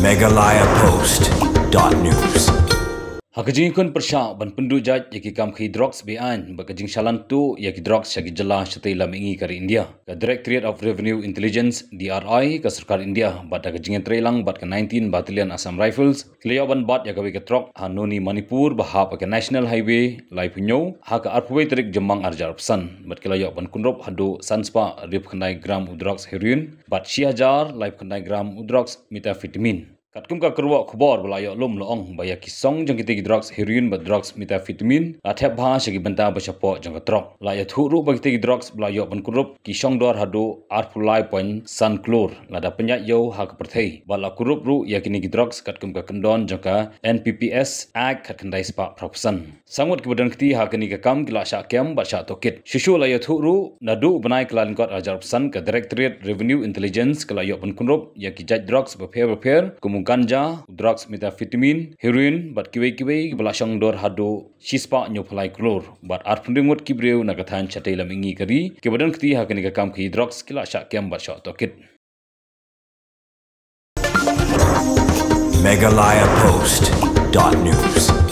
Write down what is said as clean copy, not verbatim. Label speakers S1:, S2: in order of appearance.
S1: Meghalaya Post.news.
S2: Hakajing kun persya ban pendujat yaki kam khi drugs bean bakajing shalan tu yaki drugs yaki jela shatai lamingi kari India ka Directorate of Revenue Intelligence DRI ka Sarkar India bat hakajing trelang bat ka 19 Battalion Assam Rifles kliyaban bat yakawi ka trok hanoni Manipur bahap ka National Highway lai punyo ha ka arpwe trik jemang arjar pesan bat kilayo ban kunrop hado sanspa rip khnai gram drugs heroin bat 6000 lai khnai gram drugs methamphetamine Katkum ka kerwa khubor belayo lom loong baya kisong jang kiti drugs heroin ba drugs methamphetamine athep bha shagi banta ba chapo jang trok la ya thuru ba kiti drugs belayo ban kurup kisong dor hado arpulai point sunklor ngada penyat yo ha ka perthei bala kurup ru yakini drugs katkum ka kendon jangka NPPS act kat kendai spa propsan sangut kebadan kiti ha kini ka kam kila sha kem ba sha tokit shishu la ya thuru nadu banai kelan kot ajar pesan ka Directorate Revenue Intelligence kala yo ban kurup yaki jaj drugs ba pher ganja, drugs methamphetamine, heroin, bat kiwe belasang dor hado shispa nyopalai klor, bat arpundingut kibreu nagathan chatai lamingi kari, kebadan keti hakani kakam ki drugs kila syak kem bat syok tokit.
S1: Meghalaya Post.news.